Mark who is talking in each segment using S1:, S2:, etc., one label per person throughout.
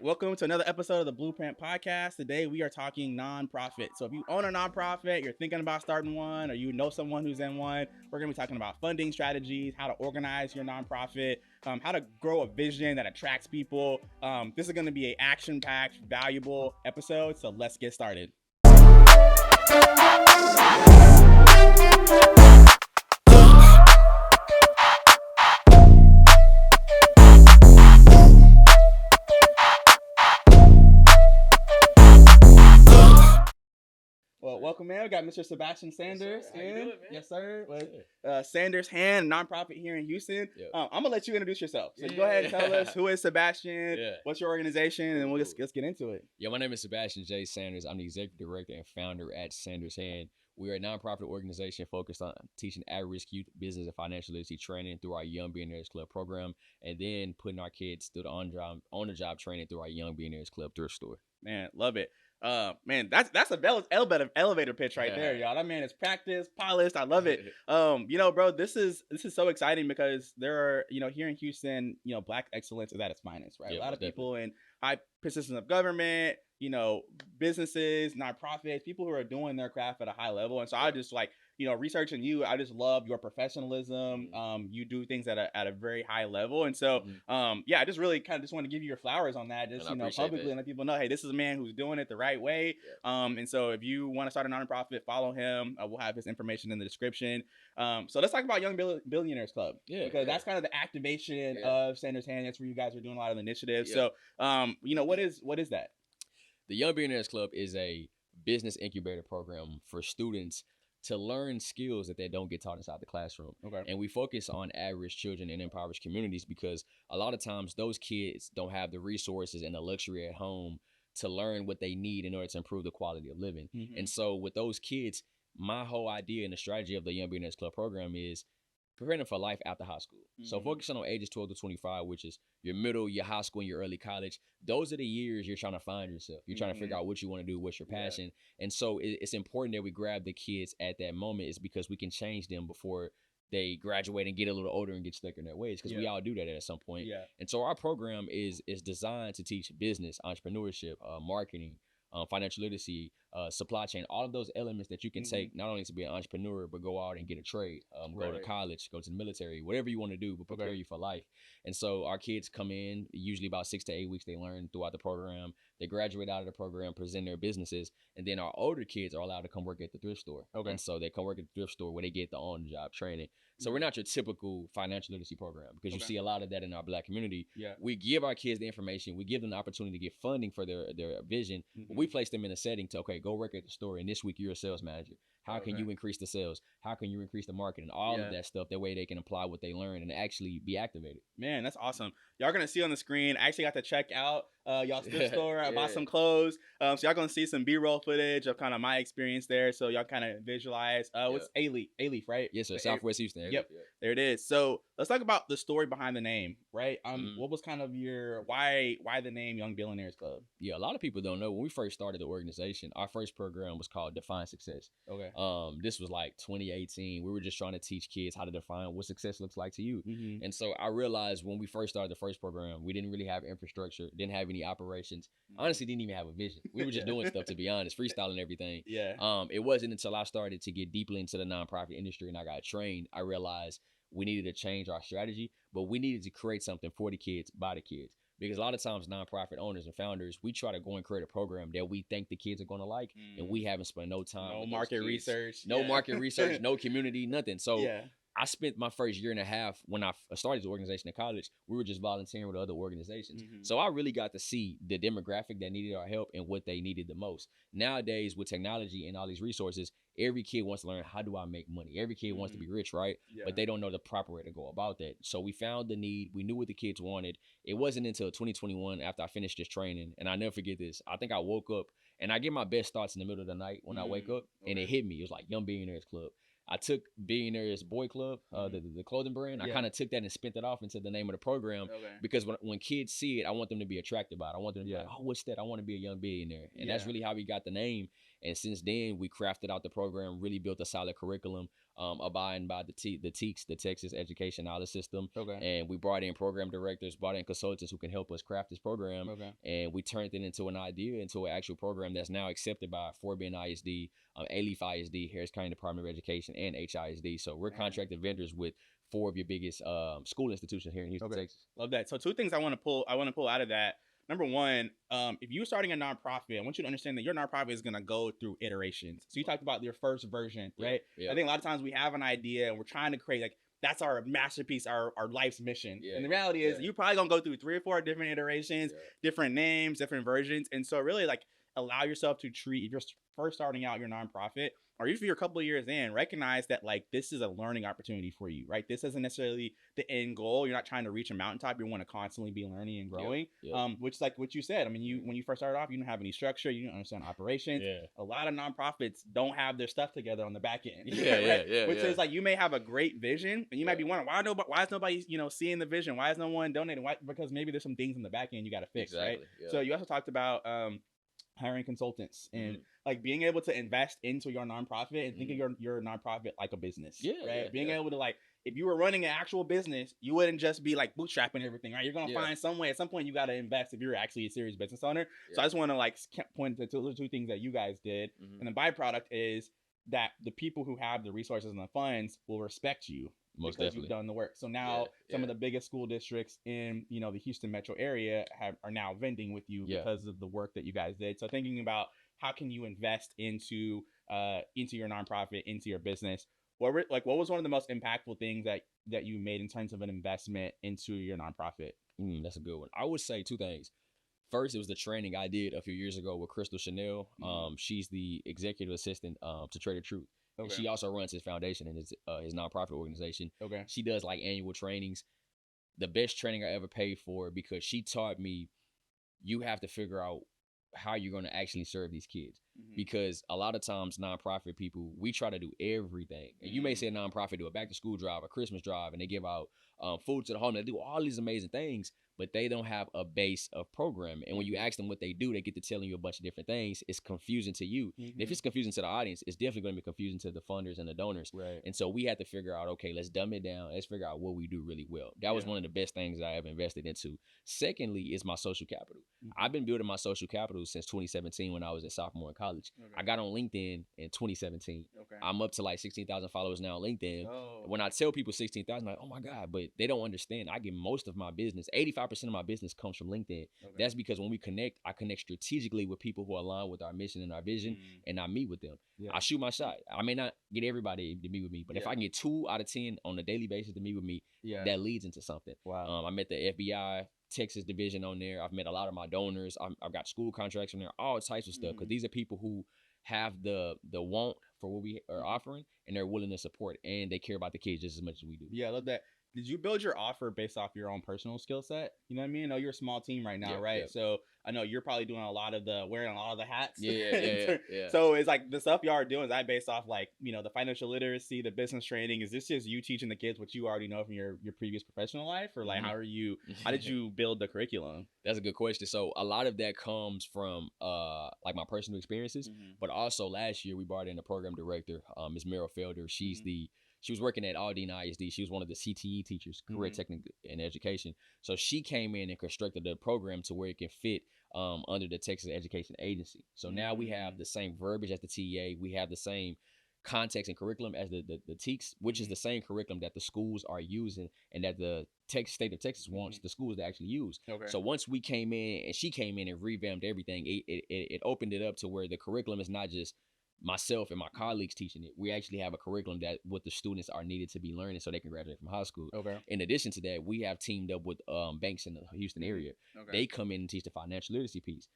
S1: welcome to another episode of the Blueprint Podcast. Today we are talking nonprofit. So if you own a nonprofit, you're thinking about starting one, or you know someone who's in one, we're going to be talking about funding strategies, how to organize your nonprofit, how to grow a vision that attracts people. This is going to be an action-packed, valuable episode, so let's get started. Well, welcome, man. We got Mr. Sebastian Sanders.
S2: Yes, sir. How you doing, man?
S1: Yes, sir. With Sanders Hand, nonprofit here in Houston.
S2: Yep.
S1: I'm gonna let you introduce yourself. So go ahead and tell us who is Sebastian,
S2: Yeah.
S1: what's your organization, and let's get into it.
S2: Yeah, my name is Sebastian J. Sanders. I'm the executive director and founder at Sanders Hand. We are a nonprofit organization focused on teaching at-risk youth business and financial literacy training through our Young Billionaires Club program, and then putting our kids through the on-the-job training through our Young Billionaires Club thrift store.
S1: Man, love it. Man, that's a elevator pitch right there, y'all. That man is practiced, polished. I love it. Bro, this is so exciting because there are, here in Houston, Black excellence is at its finest, right?
S2: Yeah,
S1: a lot of
S2: definitely.
S1: people in high positions of government, businesses, nonprofits, people who are doing their craft at a high level. And so I just researching you, I just love your professionalism. You do things at a very high level. And so, I just really kind of just want to give you your flowers on that. Just, publicly and let people know, hey, this is a man who's doing it the right way. Yeah. And so if you want to start a nonprofit, follow him. We'll have his information in the description. So let's talk about Young Billionaires Club. Yeah. Because that's kind of the activation of Sanders Hand. That's where you guys are doing a lot of initiatives. Yeah. So, what is that?
S2: The Young Billionaires Club is a business incubator program for students to learn skills that they don't get taught inside the classroom.
S1: Okay.
S2: And we focus on at-risk children in impoverished communities because a lot of times those kids don't have the resources and the luxury at home to learn what they need in order to improve the quality of living. Mm-hmm. And so with those kids, my whole idea and the strategy of the Young Billionaires Club program is preparing them for life after high school. Mm-hmm. So focusing on ages 12 to 25, which is your middle, your high school, and your early college. Those are the years you're trying to find yourself. You're trying to figure out what you want to do, what's your passion. Yeah. And so it's important that we grab the kids at that moment is because we can change them before they graduate and get a little older and get stuck in their ways, because we all do that at some point. Yeah. And so our program is designed to teach business, entrepreneurship, marketing, financial literacy, supply chain, all of those elements that you can take not only to be an entrepreneur, but go out and get a trade, go to college, go to the military, whatever you want to do, but prepare you for life. And so our kids come in, usually about 6 to 8 weeks, they learn throughout the program. They graduate out of the program, present their businesses, and then our older kids are allowed to come work at the thrift store. Okay. And so they come work at the thrift store where they get the on-the-job training. So we're not your typical financial literacy program because you see a lot of that in our Black community. Yeah. We give our kids the information. We give them the opportunity to get funding for their vision. But we place them in a setting to, go work at the store. And this week you're a sales manager. How can you increase the sales? How can you increase the marketing? All of that stuff. That way they can apply what they learn and actually be activated.
S1: Man, that's awesome. Y'all going to see on the screen, I actually got to check out y'all's thrift store. I bought some clothes. So y'all going to see some B-roll footage of kind of my experience there. So y'all kind of visualize. What's A-Leaf, right?
S2: Yes, sir. Southwest Houston.
S1: Yep. There it is. So let's talk about the story behind the name, right? What was kind of why the name Young Billionaires Club?
S2: Yeah, a lot of people don't know. When we first started the organization, our first program was called Define Success. Okay. This was like 2018. We were just trying to teach kids how to define what success looks like to you. Mm-hmm. And so I realized when we first started the first program, we didn't really have infrastructure, didn't have any operations. Honestly, didn't even have a vision. We were just doing stuff, to be honest, freestyling everything. Yeah. It wasn't until I started to get deeply into the nonprofit industry and I got trained, I realized we needed to change our strategy, but we needed to create something for the kids, by the kids. Because a lot of times nonprofit owners and founders, we try to go and create a program that we think the kids are going to like, and we haven't spent no time.
S1: No market research.
S2: No market research, no community, nothing. So I spent my first year and a half when I started the organization in college. We were just volunteering with other organizations. Mm-hmm. So I really got to see the demographic that needed our help and what they needed the most. Nowadays, with technology and all these resources, every kid wants to learn, how do I make money? Every kid wants to be rich, right? Yeah. But they don't know the proper way to go about that. So we found the need. We knew what the kids wanted. It wasn't until 2021 after I finished this training, and I never forget this. I think I woke up, and I get my best thoughts in the middle of the night when I wake up, and it hit me. It was like Young Billionaires Club. I took Billionaires Boy Club, the clothing brand. I kind of took that and spent it off into the name of the program because when kids see it, I want them to be attracted by it. I want them to be like, oh, what's that? I want to be a young billionaire. And that's really how we got the name. And since then, we crafted out the program, really built a solid curriculum. abiding by the TEKS, the Texas Education Knowledge System.
S1: Okay.
S2: And we brought in program directors, brought in consultants who can help us craft this program.
S1: Okay.
S2: And we turned it into an idea, into an actual program that's now accepted by Fort Bend ISD, Alief ISD, Harris County Department of Education, and HISD. So we're contracted vendors with 4 of your biggest school institutions here in Houston, Texas.
S1: Love that. So 2 things I want to pull out of that. Number one, if you're starting a nonprofit, I want you to understand that your nonprofit is going to go through iterations. So you talked about your first version, right?
S2: Yeah.
S1: I think a lot of times we have an idea and we're trying to create, like, that's our masterpiece, our life's mission.
S2: Yeah.
S1: And the reality is you're probably going to go through 3 or 4 different iterations, different names, different versions. And so really, like, allow yourself to treat, if you're first starting out your nonprofit, or if you're a couple of years in, recognize that, like, this is a learning opportunity for you, right? This isn't necessarily the end goal. You're not trying to reach a mountaintop. You want to constantly be learning and growing, which is like what you said. I mean, when you first started off, you didn't have any structure. You didn't understand operations. A lot of nonprofits don't have their stuff together on the back end. Which is like, you may have a great vision and you might be wondering, why is nobody, seeing the vision? Why is no one donating? Why? Because maybe there's some things in the back end you got to fix, right? So you also talked about hiring consultants and like being able to invest into your nonprofit and think of your nonprofit like a business, being able to, like, if you were running an actual business, you wouldn't just be like bootstrapping everything, right? You're going to find some way, at some point you got to invest if you're actually a serious business owner. So I just want to, like, point to the 2 things that you guys did. And the byproduct is that the people who have the resources and the funds will respect you.
S2: Most
S1: because
S2: definitely.
S1: you've done the work. So now some of the biggest school districts in, the Houston metro area are now vending with you because of the work that you guys did. So thinking about how can you invest into your nonprofit, into your business. What was one of the most impactful things that you made in terms of an investment into your nonprofit?
S2: That's a good one. I would say 2 things. First, it was the training I did a few years ago with Crystal Chanel. She's the executive assistant to Trader Truth. Okay. She also runs his foundation and his nonprofit organization. Okay. She does, like, annual trainings. The best training I ever paid for, because she taught me you have to figure out how you're going to actually serve these kids. Because a lot of times nonprofit people, we try to do everything. And you may say a nonprofit do a back to school drive, a Christmas drive, and they give out food to the home. They do all these amazing things, but they don't have a base of programming. And when you ask them what they do, they get to telling you a bunch of different things. It's confusing to you. And if it's confusing to the audience, it's definitely going to be confusing to the funders and the donors. Right. And so we had to figure out, okay, let's dumb it down. Let's figure out what we do really well. That was one of the best things I ever invested into. Secondly, is my social capital. I've been building my social capital since 2017 when I was a sophomore in college. I got on LinkedIn in 2017. I'm up to like 16,000 followers now on LinkedIn. When I tell people 16,000, I'm like, oh my God, but they don't understand. I get most of my business, 85% of my business comes from LinkedIn. That's because when we connect, I connect strategically with people who align with our mission and our vision, and I meet with them. I shoot my shot. I may not get everybody to meet with me, but if I can get 2 out of 10 on a daily basis to meet with me, that leads into something. I met the FBI Texas division on there. I've met a lot of my donors. I've got school contracts on there, all types of stuff, because these are people who have the want for what we are offering, and they're willing to support, and they care about the kids just as much as we do. Yeah, I love that. Did you build your offer based off your own personal skill set? You know what I mean? I know you're a small team right now, right? So I know you're probably doing wearing a lot of the hats. Yeah. So it's like the stuff y'all are doing, is that based off, like, the financial literacy, the business training? Is this just you teaching the kids what you already know from your previous professional life? Or like, how did you build the curriculum? That's a good question. So a lot of that comes from like my personal experiences, but also last year we brought in a program director, Ms. Meryl Felder. She was working at Aldine ISD. She was one of the CTE teachers, career technical and education. So she came in and constructed the program to where it can fit under the Texas Education Agency. So now we have the same verbiage as the TEA. We have the same context and curriculum as the TEKS, which is the same curriculum that the schools are using and that the state of Texas wants the schools to actually use. So once we came in and she came in and revamped everything, it opened it up to where the curriculum is not just myself and my colleagues teaching it. We actually have a curriculum that what the students are needed to be learning so they can graduate from high school. In addition to that, we have teamed up with banks in the Houston area. They come in and teach the financial literacy piece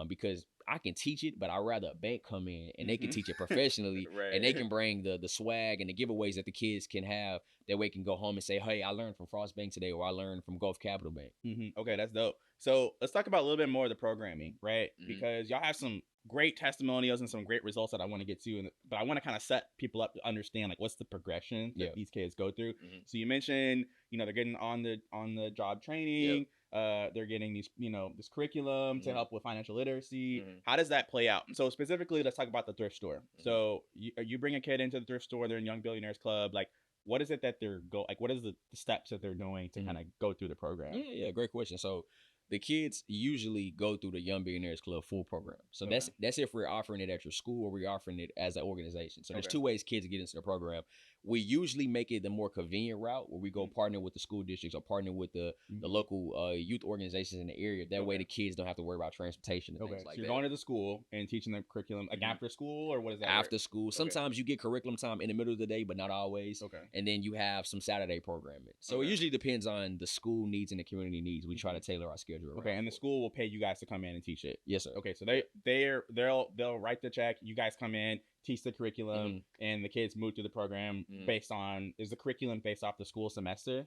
S2: because I can teach it, but I'd rather a bank come in and they can teach it professionally and they can bring the swag and the giveaways that the kids can have. That way can go home and say, hey, I learned from Frost Bank today, or I learned from Gulf Capital Bank. Okay, that's dope. So let's talk about a little bit more of the programming, right? Because y'all have some great testimonials and some great results that I want to get to, but I want to kind of set people up to understand, like, what's the progression that these kids go through. So you mentioned, they're getting on the job training.
S1: they're getting these, this curriculum to help with financial literacy.
S2: Mm-hmm.
S1: How does that play out? So specifically, let's talk about the thrift store. So you bring a kid into the thrift store, they're in Young Billionaires Club. Like, what is it that what is the steps that they're doing to kind of go through the program?
S2: Yeah, great question. So the kids usually go through the Young Billionaires Club full program. So that's if we're offering it at your school or we're offering it as an organization. So there's two ways kids get into the program. We usually make it the more convenient route where we go partner with the school districts or partner with the local youth organizations in the area. That way the kids don't have to worry about transportation and things like
S1: so you're
S2: that.
S1: going to the school and teaching them curriculum like after school, or what is that?
S2: After school. Sometimes you get curriculum time in the middle of the day, but not always. And then you have some Saturday programming. So it usually depends on the school needs and the community needs. We try to tailor our schedule around.
S1: And the school will pay you guys to come in and teach it.
S2: Yes, sir.
S1: So they'll write the check. You guys come in, teach the curriculum, and the kids move through the program based on, is the curriculum based off the school semester?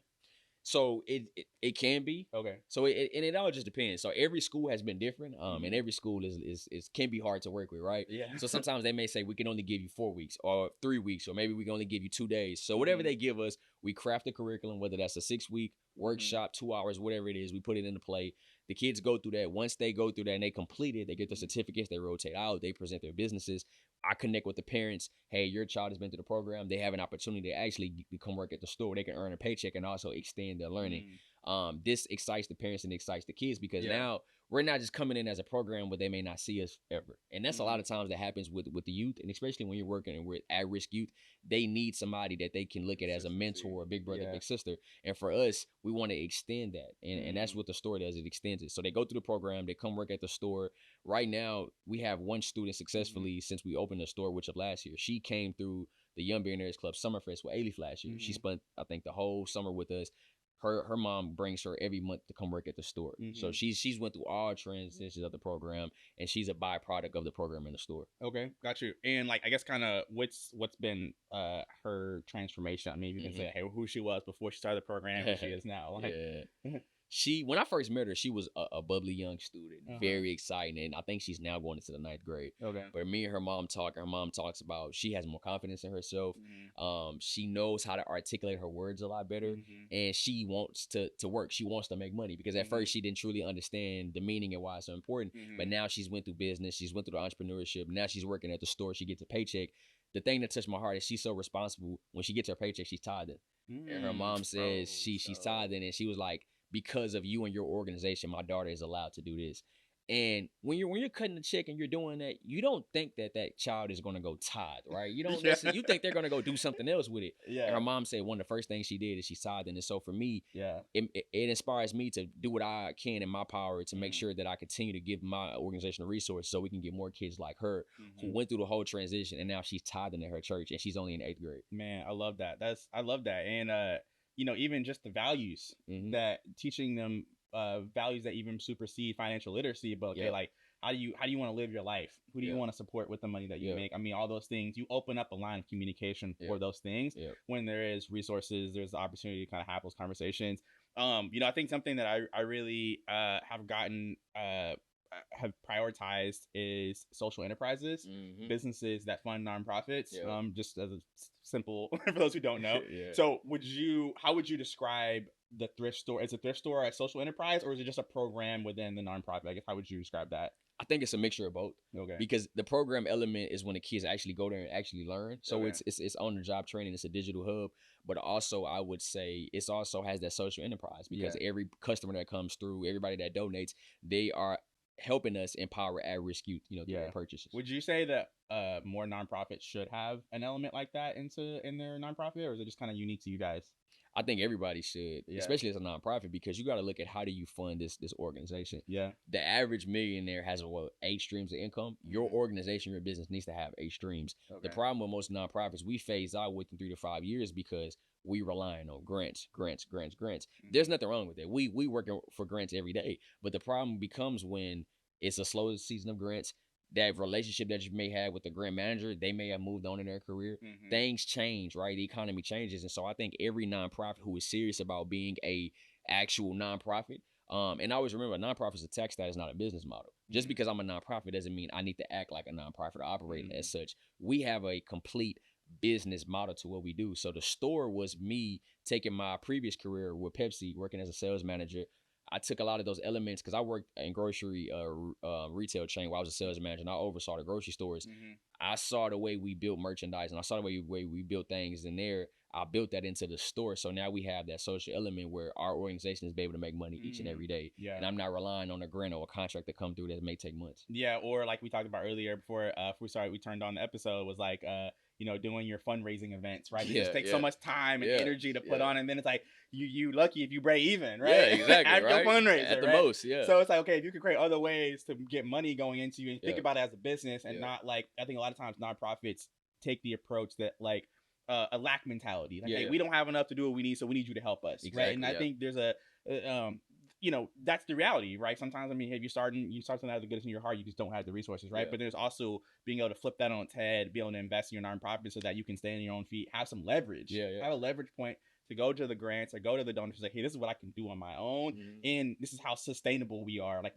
S2: So it can be. So it all just depends. So every school has been different. And every school is can be hard to work with, right?
S1: Yeah.
S2: So sometimes they may say we can only give you 4 weeks or 3 weeks, or maybe we can only give you 2 days. So whatever they give us, we craft the curriculum, whether that's a 6-week workshop, 2 hours, whatever it is, we put it into play. The kids go through that. Once they go through that and they complete it, they get their certificates, they rotate out, they present their businesses. I connect with the parents. Hey, your child has been through the program. They have an opportunity to actually become work at the store. They can earn a paycheck and also extend their learning. This excites the parents and excites the kids because now we're not just coming in as a program where they may not see us ever. And that's a lot of times that happens with the youth, and especially when you're working with at-risk youth, they need somebody that they can look at as a mentor, a big brother, big sister. And for us, we want to extend that. And that's what the store does. It extends it. So they go through the program, they come work at the store. Right now, we have one student successfully since we opened the store, which of last year. She came through the Young Billionaires Club Summerfest with Alif last year. She spent, I think, the whole summer with us. Her mom brings her every month to come work at the store. So she's went through all transitions of the program, and she's a byproduct of the program in the store.
S1: Okay, got you. And like, I guess kind of what's been her transformation? I mean, you can say, hey, who she was before she started the program, who she is now. Like,
S2: when I first met her, she was a bubbly young student, very exciting, and I think she's now going into the 9th grade. But me and her mom talks about she has more confidence in herself. She knows how to articulate her words a lot better, and she wants to work. She wants to make money because at first she didn't truly understand the meaning and why it's so important. But now she's went through business, she's went through the entrepreneurship. Now she's working at the store. She gets a paycheck. The thing that touched my heart is she's so responsible. When she gets her paycheck, she's tithing. And her mom says she's tithing, and she was like, because of you and your organization, my daughter is allowed to do this. And when you're cutting the check and you're doing that, you don't think that child is going to go tithe, right? You don't necessarily, you think they're going to go do something else with it. And her mom said one of the first things she did is she tithed. And so for me, it inspires me to do what I can in my power to make sure that I continue to give my organizational resources so we can get more kids like her who went through the whole transition, and now she's tithing at her church, and she's only in 8th grade.
S1: Man, I love that. I love that. And even just the values that teaching them values that even supersede financial literacy. But like, how do you want to live your life? Who do you want to support with the money that you make? I mean, all those things, you open up a line of communication for those things. When there is resources, there's the opportunity to kind of have those conversations. I think something that I really have gotten have prioritized is social enterprises, businesses that fund nonprofits. Just as a simple for those who don't know. So how would you describe the thrift store? Is a thrift store a social enterprise, or is it just a program within the nonprofit? I guess, how would you describe that?
S2: I think it's a mixture of both. Because the program element is when the kids actually go there and actually learn. So it's on the job training. It's a digital hub, but also I would say it also has that social enterprise because every customer that comes through, everybody that donates, they are helping us empower at-risk youth, through their purchases.
S1: Would you say that more nonprofits should have an element like that in their nonprofit, or is it just kind of unique to you guys?
S2: I think everybody should, especially as a nonprofit, because you got to look at how do you fund this organization. The average millionaire has 8 streams of income. Your organization, your business needs to have 8 streams. The problem with most nonprofits, we phase out within 3 to 5 years because we relying on grants. There's nothing wrong with it. We working for grants every day, but the problem becomes when it's a slow season of grants. That relationship that you may have with the grant manager, they may have moved on in their career. Things change, right? The economy changes. And so I think every nonprofit who is serious about being a actual nonprofit, and I always remember a nonprofit is a tax status, not a business model. Just because I'm a nonprofit doesn't mean I need to act like a nonprofit or operate as such. We have a complete business model to what we do. So the store was me taking my previous career with Pepsi, working as a sales manager. I took a lot of those elements because I worked in grocery retail chain where I was a sales manager and I oversaw the grocery stores. I saw the way we built merchandise and I saw the way we built things in there. I built that into the store. So now we have that social element where our organization is able to make money each and every day.
S1: Yeah.
S2: And I'm not relying on a grant or a contract to come through that may take months.
S1: Yeah. Or like we talked about earlier before we turned on the episode was like, you know, doing your fundraising events, right? It just takes so much time and energy to put on. And then it's like, you lucky if you break even, right?
S2: Yeah, exactly.
S1: At your fundraiser,
S2: at the
S1: right?
S2: most, yeah.
S1: So it's like, okay, if you could create other ways to get money going into you and think about it as a business and not like, I think a lot of times nonprofits take the approach that like, a lack mentality. Like, hey, we don't have enough to do what we need, so we need you to help us, right? And I think there's a, you know, that's the reality, right? Sometimes, I mean, if you start something out of the goodness in your heart, you just don't have the resources, right? But there's also being able to flip that on its head, be able to invest in your nonprofit so that you can stand on your own feet, have some leverage, have a leverage point to go to the grants or go to the donors and say, hey, this is what I can do on my own, and this is how sustainable we are. Like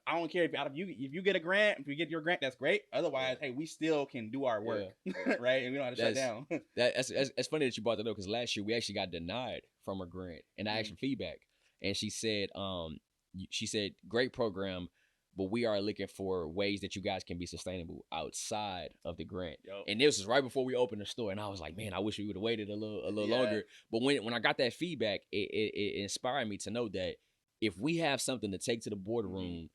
S1: I don't care if you get a grant, if you get your grant, that's great. Otherwise, hey, we still can do our work, right? And we don't have to shut down.
S2: That's funny that you brought that up because last year we actually got denied from a grant, and I asked for feedback, and she said, great program, but we are looking for ways that you guys can be sustainable outside of the grant. And this was right before we opened the store, and I was like, man, I wish we would have waited a little longer. But when I got that feedback, it inspired me to know that if we have something to take to the boardroom,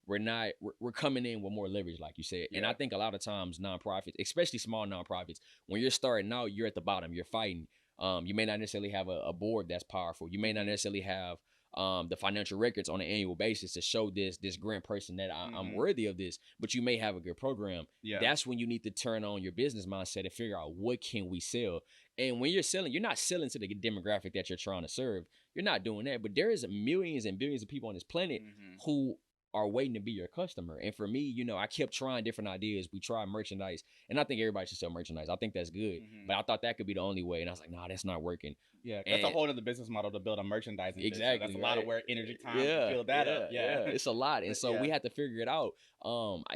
S2: we're coming in with more leverage, like you said. And I think a lot of times nonprofits, especially small nonprofits, when you're starting out, you're at the bottom, you're fighting. You may not necessarily have a board that's powerful. You may not necessarily have the financial records on an annual basis to show this grant person that I'm worthy of this, but you may have a good program. That's when you need to turn on your business mindset and figure out what can we sell. And when you're selling, you're not selling to the demographic that you're trying to serve. You're not doing that, but there is millions and billions of people on this planet who are waiting to be your customer. And for me, you know, I kept trying different ideas. We tried merchandise, and I think everybody should sell merchandise. I think that's good, but I thought that could be the only way. And I was like, nah, that's not working.
S1: Yeah, that's a whole other business model to build a merchandising business. That's a lot of work, energy, time to build that up.
S2: It's a lot. And so we had to figure it out.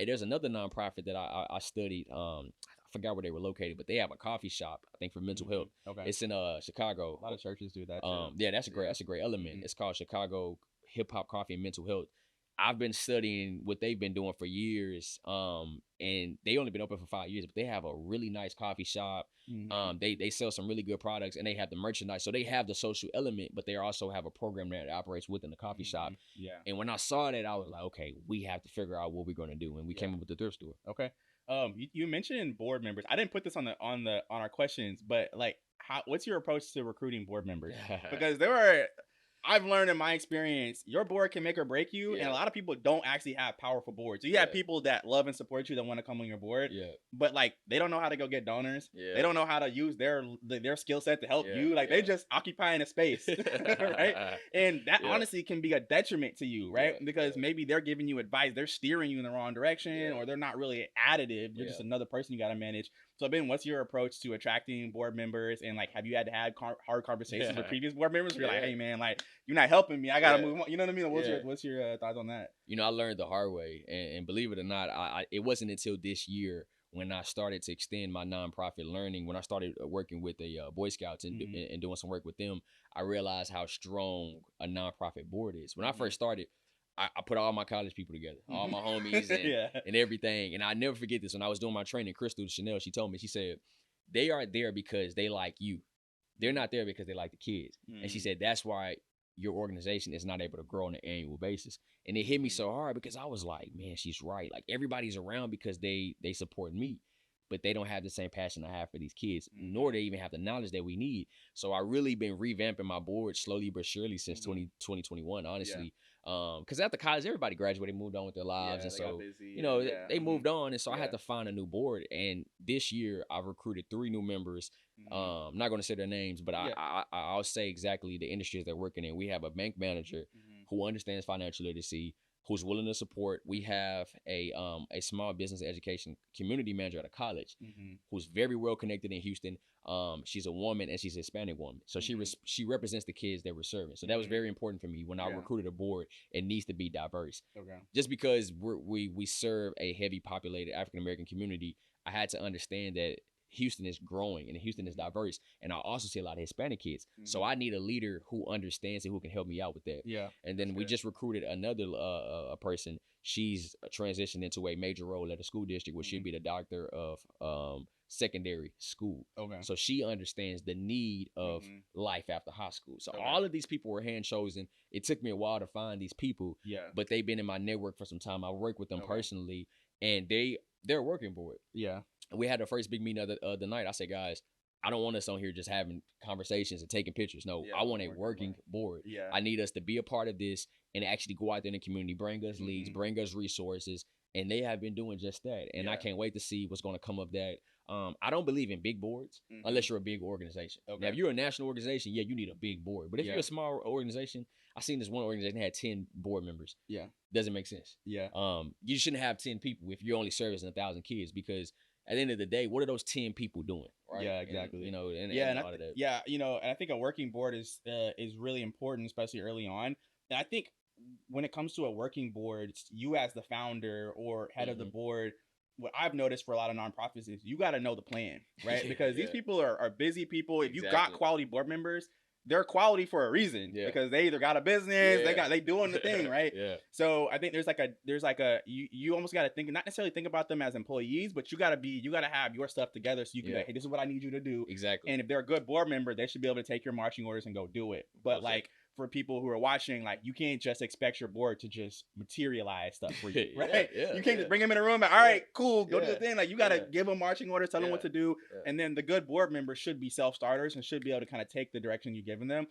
S2: There's another nonprofit that I studied. I forgot where they were located, but they have a coffee shop, I think, for mental health. It's in Chicago.
S1: A lot of churches do that too.
S2: Yeah, that's a great element. It's called Chicago Hip Hop Coffee and Mental Health. I've been studying what they've been doing for years, and they only been open for 5 years, but they have a really nice coffee shop. They sell some really good products, and they have the merchandise. So they have the social element, but they also have a program that operates within the coffee shop. And when I saw that, I was like, okay, we have to figure out what we're going to do, and we came up with the thrift store.
S1: Okay. You mentioned board members. I didn't put this on our questions, but like, what's your approach to recruiting board members? Because I've learned in my experience, your board can make or break you, and a lot of people don't actually have powerful boards. So you have people that love and support you that want to come on your board, but like they don't know how to go get donors. They don't know how to use their skill set to help you. Like they just occupying a space, right? And that honestly can be a detriment to you, right? Because maybe they're giving you advice, they're steering you in the wrong direction, or they're not really additive. You're just another person you got to manage. So Ben, what's your approach to attracting board members? And like, have you had to have hard conversations with previous board members? Where you're like, hey man, like you're not helping me. I gotta move on. You know what I mean? What's your thoughts on that?
S2: You know, I learned the hard way, and believe it or not, it wasn't until this year when I started to extend my nonprofit learning. When I started working with the Boy Scouts and doing some work with them, I realized how strong a nonprofit board is. When I first started, I put all my college people together, all my homies and everything. And I never forget this. When I was doing my training, Crystal Chanel, she told me, she said, they are there because they like you. They're not there because they like the kids. And she said, that's why your organization is not able to grow on an annual basis. And it hit me so hard because I was like, man, she's right. Like everybody's around because they support me, but they don't have the same passion I have for these kids, nor they even have the knowledge that we need. So I really been revamping my board slowly but surely since 2021, honestly. Because after college, everybody graduated, moved on with their lives. And so, you know, they moved on. And so I had to find a new board. And this year I've recruited 3 new members. I'm not going to say their names, but I'll say exactly the industries they're working in. We have a bank manager who understands financial literacy, who's willing to support. We have a small business education community manager at a college who's very well connected in Houston. She's a woman and she's a Hispanic woman. So she represents the kids that we're serving. So that was very important for me when I recruited a board. It needs to be diverse. Just because we serve a heavy populated African-American community, I had to understand that Houston is growing and Houston is diverse. And I also see a lot of Hispanic kids. So I need a leader who understands and who can help me out with that.
S1: Yeah.
S2: And then we just recruited another a person. She's transitioned into a major role at a school district where she'll be the doctor of secondary school.
S1: Okay.
S2: So she understands the need of life after high school. So all of these people were hand chosen. It took me a while to find these people.
S1: Yeah.
S2: But they've been in my network for some time. I work with them personally, and they're working for it.
S1: Yeah.
S2: We had the first big meeting of the night. I said, guys, I don't want us on here just having conversations and taking pictures. No, I want a working board.
S1: Yeah.
S2: I need us to be a part of this and actually go out there in the community, bring us leads, bring us resources. And they have been doing just that. And I can't wait to see what's going to come of that. I don't believe in big boards unless you're a big organization. Now, if you're a national organization, you need a big board. But if you're a small organization, I seen this one organization that had 10 board members.
S1: Yeah.
S2: Doesn't make sense.
S1: Yeah.
S2: You shouldn't have 10 people if you're only servicing 1,000 kids, because at the end of the day, what are those 10 people doing? Right?
S1: Yeah, exactly.
S2: And, and
S1: a lot of that. Yeah, and I think a working board is really important, especially early on. And I think when it comes to a working board, you as the founder or head of the board, what I've noticed for a lot of nonprofits is you got to know the plan, right? Because these people are busy people. If you got quality board members, they're quality for a reason, because they either got a business, they doing the thing, right? So I think there's like a you almost got to think, not necessarily think about them as employees, but you got to have your stuff together so you can be like, hey, this is what I need you to do.
S2: Exactly.
S1: And if they're a good board member, they should be able to take your marching orders and go do it. But like, for people who are watching, like, you can't just expect your board to just materialize stuff for you, right? You can't just bring them in a room and, all right, cool, go do the thing. Like, you got to give them marching orders, tell them what to do. And then the good board members should be self-starters and should be able to kind of take the direction you've given them.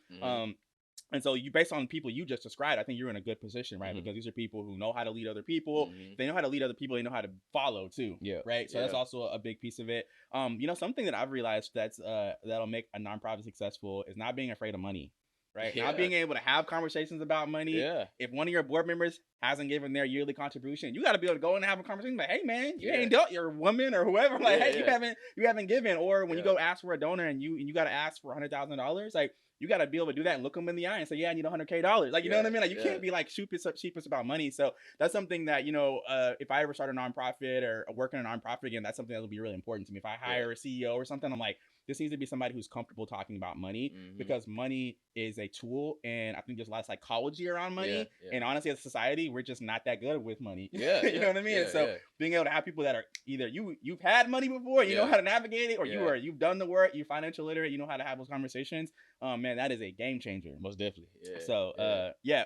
S1: And so based on people you just described, I think you're in a good position, right? Because these are people who know how to lead other people. They know how to lead other people. They know how to follow too. Right. So that's also a big piece of it. Something that I've realized that'll make a nonprofit successful is not being afraid of money. Right. Not being able to have conversations about money. If one of your board members hasn't given their yearly contribution, you got to be able to go in and have a conversation like, hey man, you ain't dealt your woman or whoever. Like, hey, you haven't given. Or when you go ask for a donor and you got to ask for $100,000, like, you got to be able to do that and look them in the eye and say, yeah, I need $100K. Like, you know what I mean? Like, you can't be like sheepish about money. So that's something that, if I ever start a nonprofit or work in a nonprofit again, that's something that will be really important to me. If I hire a CEO or something, I'm like, this needs to be somebody who's comfortable talking about money, because money is a tool. And I think there's a lot of psychology around money. And honestly, as a society, we're just not that good with money. You know what I mean? And so being able to have people that are either you've had money before, you know how to navigate it, or you've done the work, you're financial literate, you know how to have those conversations. Man, that is a game changer.
S2: Most definitely.
S1: So,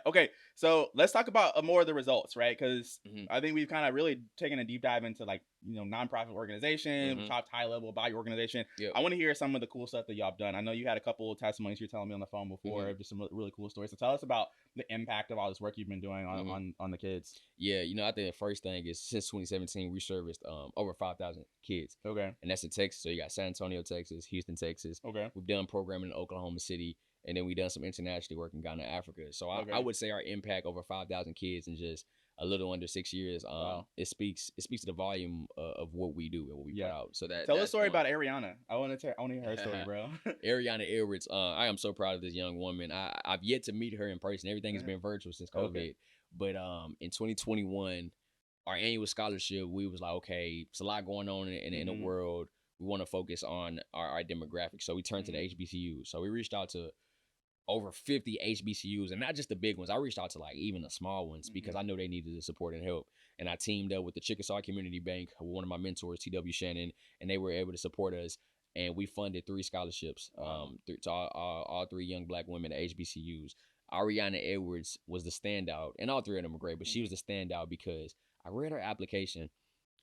S1: okay. So let's talk about more of the results, right? Because I think we've kind of really taken a deep dive into, like, nonprofit organization. We talked high level about your organization. I want to hear some of the cool stuff that y'all have done. I know you had a couple of testimonies you're telling me on the phone before, just some really cool stories. So tell us about the impact of all this work you've been doing on the kids.
S2: Yeah, I think the first thing is, since 2017, we serviced over 5,000 kids.
S1: Okay.
S2: And that's in Texas. So you got San Antonio, Texas, Houston, Texas.
S1: Okay.
S2: We've done programming in Oklahoma City, and then we've done some internationally work in Ghana, Africa. So I would say our impact over 5,000 kids in just a little under 6 years. It speaks to the volume of what we do and what we put out. So
S1: tell a story about Ariana. I want to hear her story, bro.
S2: Ariana Edwards. I am so proud of this young woman. I've yet to meet her in person. Everything has been virtual since COVID. Okay. But in 2021, our annual scholarship, we was like, okay, it's a lot going on in the world. We want to focus on our demographics. So we turned to the HBCUs. So we reached out to over 50 HBCUs, and not just the big ones. I reached out to, like, even the small ones, because I know they needed the support and help. And I teamed up with the Chickasaw Community Bank, one of my mentors, T.W. Shannon, and they were able to support us. And we funded 3 scholarships to all 3 young Black women at HBCUs. Ariana Edwards was the standout, and all 3 of them were great, but she was the standout because I read her application,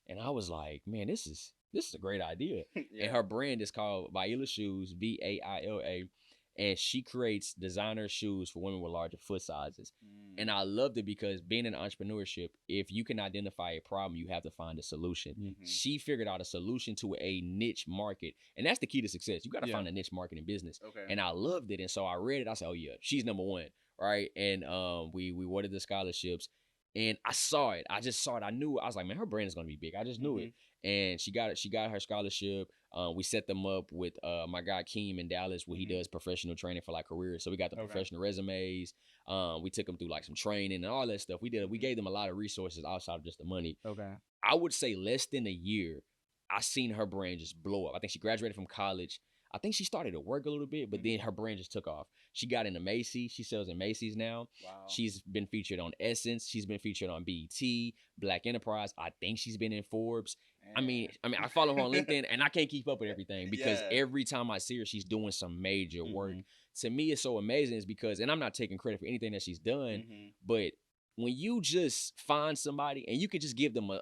S2: and I was like, man, this is a great idea. And her brand is called Vaila Shoes, Vaila. And she creates designer shoes for women with larger foot sizes. And I loved it because, being in entrepreneurship, if you can identify a problem, you have to find a solution. She figured out a solution to a niche market. And that's the key to success. You got to find a niche market in business. And I loved it. And so I read it. I said, oh, yeah, she's number one. Right. And we awarded the scholarships. And I saw it. I just saw it. I knew. I was like, man, her brand is going to be big. I just knew it. And she got it. She got her scholarship. We set them up with my guy Keem in Dallas, where he does professional training for, like, careers. So we got the professional resumes. We took them through, like, some training and all that stuff. We gave them a lot of resources outside of just the money.
S1: Okay.
S2: I would say less than a year, I seen her brand just blow up. I think she graduated from college. I think she started to work a little bit, but then her brand just took off. She got into Macy's. She sells in Macy's now.
S1: Wow.
S2: She's been featured on Essence. She's been featured on BET, Black Enterprise. I think she's been in Forbes. I mean, I follow her on LinkedIn, and I can't keep up with everything because every time I see her, she's doing some major work. To me, it's so amazing is because, and I'm not taking credit for anything that she's done, but when you just find somebody and you can just give them a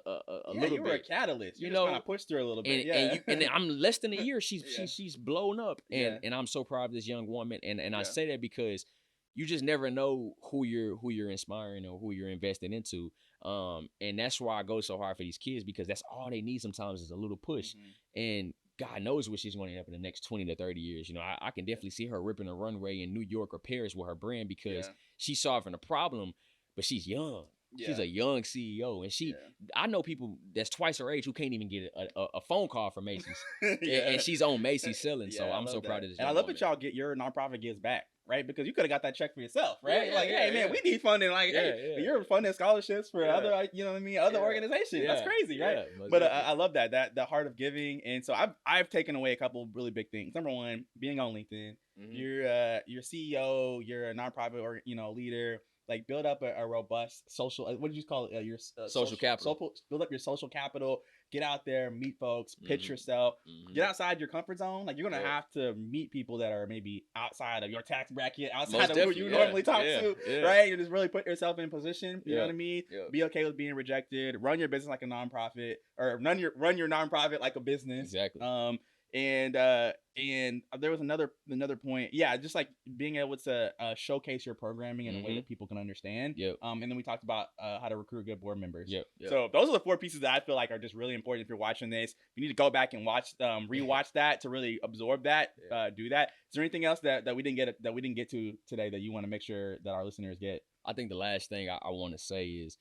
S2: little
S1: you
S2: bit,
S1: were a catalyst. You
S2: know,
S1: just kind of pushed through a little bit.
S2: And I'm less than a year. She's blown up, and I'm so proud of this young woman. And I say that because you just never know who you're inspiring or who you're investing into. And that's why I go so hard for these kids, because that's all they need sometimes is a little push. And God knows where she's going to end up in the next 20 to 30 years. You know, I can definitely see her ripping a runway in New York or Paris with her brand because she's solving a problem, but she's young. She's a young CEO, and I know people that's twice her age who can't even get a phone call from Macy's, and she's on Macy's selling. So I'm so proud of this.
S1: And I love that y'all get your nonprofit gives back, right? Because you could have got that check for yourself, right? Hey man, we need funding. Like, you're funding scholarships for other, you know what I mean, other organizations. That's crazy, right? But I love that the heart of giving. And so I've taken away a couple of really big things. Number one, being on LinkedIn. You're CEO. You're a nonprofit or leader. Like, build up a robust social, what did you call it? Your
S2: social capital.
S1: Build up your social capital. Get out there, meet folks, pitch yourself. Get outside your comfort zone. Like, you're going to have to meet people that are maybe outside of your tax bracket, outside of who you normally talk to, right? You just really put yourself in position. You know what I mean? Be okay with being rejected. Run your business like a nonprofit, or run your nonprofit like a business.
S2: Exactly.
S1: And there was another point. Yeah, just like being able to showcase your programming in a way that people can understand. And then we talked about how to recruit good board members. So those are the 4 pieces that I feel like are just really important if you're watching this. You need to go back and rewatch that to really absorb that. Do that. Is there anything else that we didn't get to today that you want to make sure that our listeners get?
S2: I think the last thing I want to say is,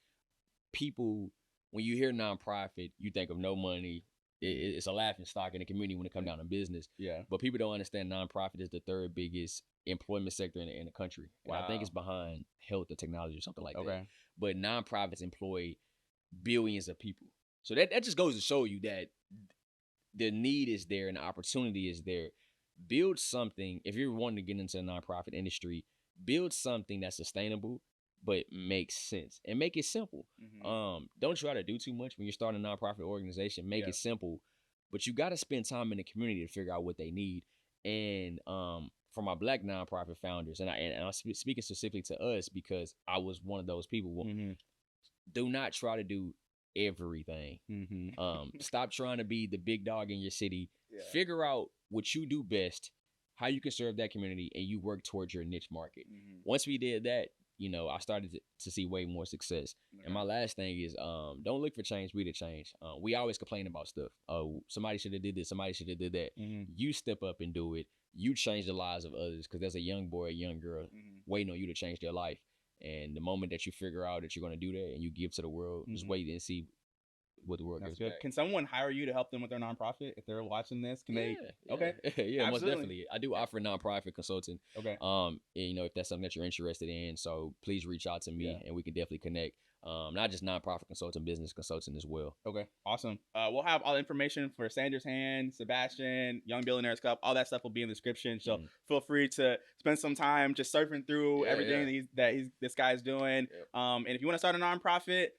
S2: people, when you hear nonprofit, you think of no money. It's a laughing stock in the community when it comes down to business. But people don't understand nonprofit is the 3rd biggest employment sector in the country. And I think it's behind health or technology or something like that. But nonprofits employ billions of people. So that just goes to show you that the need is there and the opportunity is there. Build something. If you're wanting to get into the nonprofit industry, build something that's sustainable but makes sense, and make it simple. Don't try to do too much when you're starting a nonprofit organization. Make it simple, but you got to spend time in the community to figure out what they need. And for my Black nonprofit founders, and I'm speaking specifically to us because I was one of those people. Do not try to do everything. Stop trying to be the big dog in your city. Figure out what you do best, how you can serve that community, and you work towards your niche market. Once we did that, I started to see way more success. And my last thing is, don't look for change, be the change. We always complain about stuff. Oh, somebody should have did this, somebody should have did that. You step up and do it. You change the lives of others, because there's a young boy, a young girl waiting on you to change their life. And the moment that you figure out that you're going to do that and you give to the world, just wait and see what the world gives back.
S1: Can someone hire you to help them with their nonprofit if they're watching this? Can they? Okay.
S2: Most definitely. I do offer nonprofit consulting. And, if that's something that you're interested in, so please reach out to me and we can definitely connect. Not just nonprofit consulting, business consulting as well.
S1: Okay, awesome. We'll have all the information for Sanders Hand, Sebastian, Young Billionaires Club. All that stuff will be in the description. So feel free to spend some time just surfing through everything that this guy's doing. And if you want to start a nonprofit,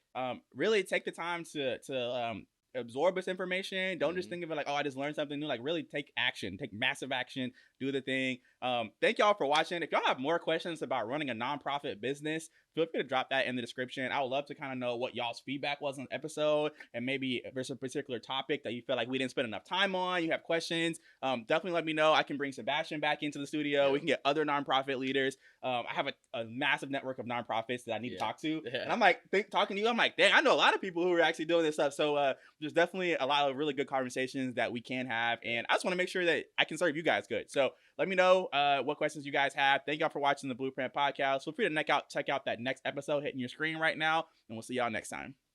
S1: really take the time to absorb this information. Don't just think of it like, oh, I just learned something new. Like, really take action, take massive action, do the thing. Thank y'all for watching. If y'all have more questions about running a nonprofit business, feel free to drop that in the description. I would love to kind of know what y'all's feedback was on the episode, and maybe if there's a particular topic that you feel like we didn't spend enough time on, you have questions, definitely let me know. I can bring Sebastian back into the studio. We can get other nonprofit leaders. I have a massive network of nonprofits that I need to talk to. And I'm like, talking to you, I'm like, dang, I know a lot of people who are actually doing this stuff. So there's definitely a lot of really good conversations that we can have. And I just want to make sure that I can serve you guys good. So let me know what questions you guys have. Thank y'all for watching the Blueprint Podcast. Feel free to check out that next episode hitting your screen right now. And we'll see y'all next time.